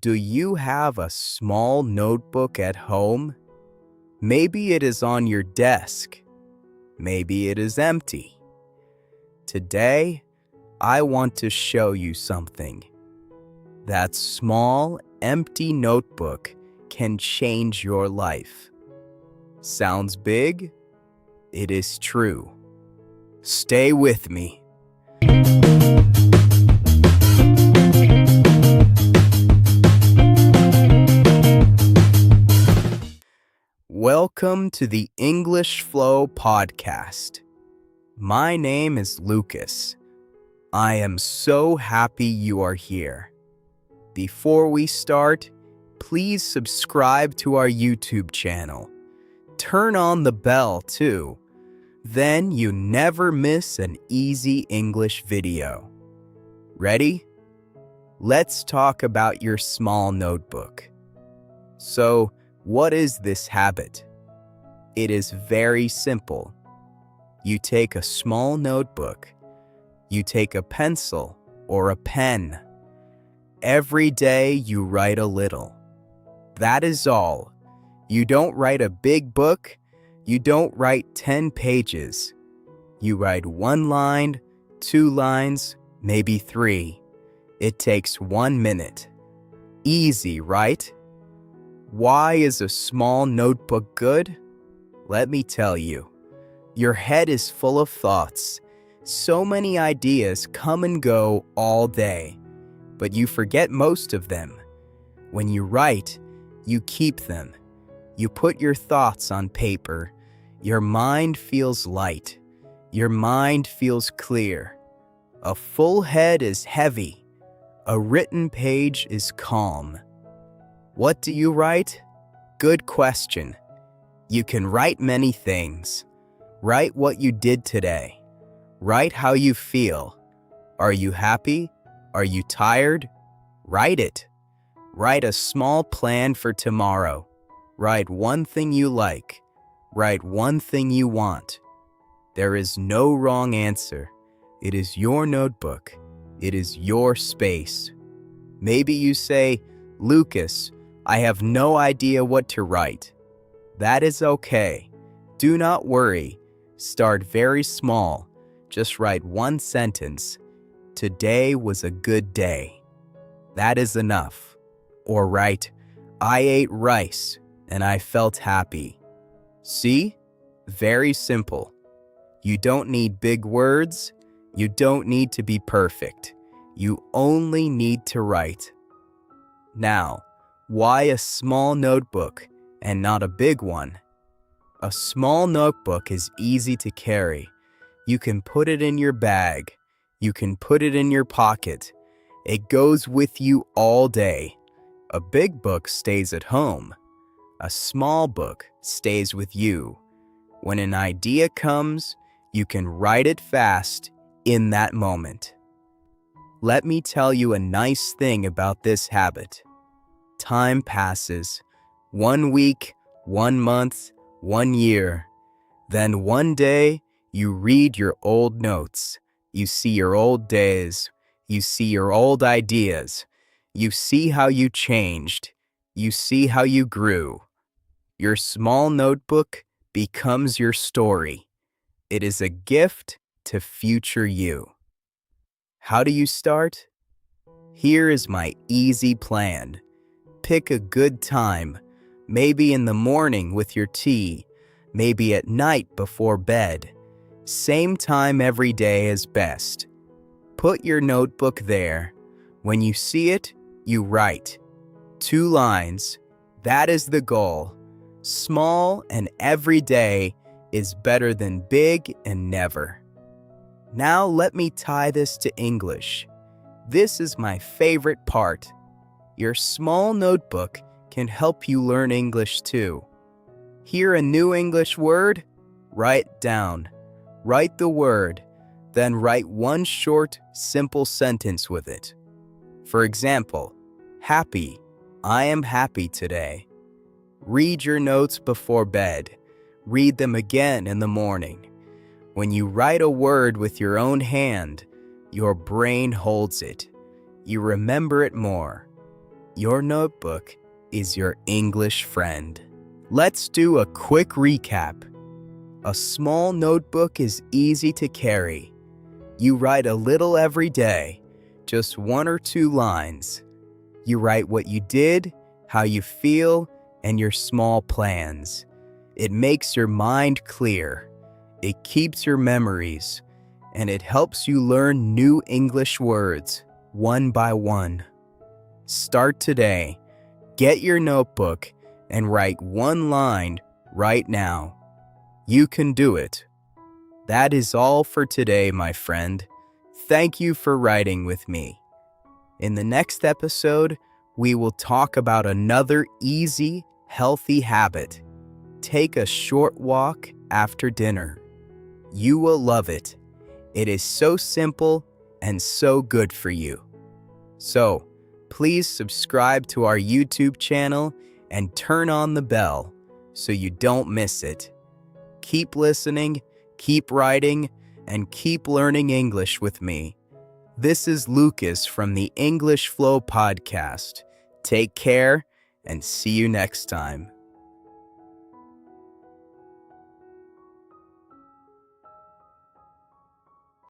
Do you have a small notebook at home? Maybe it is on your desk. Maybe it is empty. Today, I want to show you something. That small, empty notebook can change your life. Sounds big? It is true. Stay with me. Welcome to the English Flow podcast. My name is Lucas. I am so happy you are here. Before we start, please subscribe to our YouTube channel. Turn on the bell too. Then you never miss an easy English video. Ready? Let's talk about your small notebook. So, what is this habit? It is very simple. You take a small notebook. You take a pencil or a pen. Every day you write a little. That is all. You don't write a big book. You don't write 10 pages. You write 1 line, 2 lines, maybe 3. It takes 1 minute. Easy, right? Why is a small notebook good? Let me tell you. Your head is full of thoughts. So many ideas come and go all day, but you forget most of them. When you write, you keep them. You put your thoughts on paper. Your mind feels light. Your mind feels clear. A full head is heavy. A written page is calm. What do you write? Good question. You can write many things. Write what you did today. Write how you feel. Are you happy? Are you tired? Write it. Write a small plan for tomorrow. Write one thing you like. Write one thing you want. There is no wrong answer. It is your notebook. It is your space. Maybe you say, Lucas, I have no idea what to write. That is okay. Do not worry. Start very small. Just write 1 sentence. Today was a good day. That is enough. Or write, I ate rice and I felt happy. See? Very simple. You don't need big words. You don't need to be perfect. You only need to write. Now, why a small notebook and not a big one? A small notebook is easy to carry. You can put it in your bag. You can put it in your pocket. It goes with you all day. A big book stays at home. A small book stays with you. When an idea comes, you can write it fast in that moment. Let me tell you a nice thing about this habit. Time passes. 1 week, 1 month, 1 year. Then one day, you read your old notes. You see your old days. You see your old ideas. You see how you changed. You see how you grew. Your small notebook becomes your story. It is a gift to future you. How do you start? Here is my easy plan. Pick a good time, maybe in the morning with your tea, maybe at night before bed. Same time every day is best. Put your notebook there. When you see it, you write. 2 lines. That is the goal. Small and every day is better than big and never. Now let me tie this to English. This is my favorite part. Your small notebook can help you learn English too. Hear a new English word? Write down. Write the word, then write 1 short, simple sentence with it. For example, happy. I am happy today. Read your notes before bed. Read them again in the morning. When you write a word with your own hand, your brain holds it. You remember it more. Your notebook is your English friend. Let's do a quick recap. A small notebook is easy to carry. You write a little every day, just 1 or 2 lines. You write what you did, how you feel, and your small plans. It makes your mind clear. It keeps your memories, and it helps you learn new English words one by one. Start today. Get your notebook and write 1 line right now. You can do it. That is all for today, my friend. Thank you for writing with me. In the next episode, we will talk about another easy, healthy habit. Take a short walk after dinner. You will love it. It is so simple and so good for you. So, please subscribe to our YouTube channel and turn on the bell so you don't miss it. Keep listening, keep writing, and keep learning English with me. This is Lucas from the English Flow Podcast. Take care and see you next time.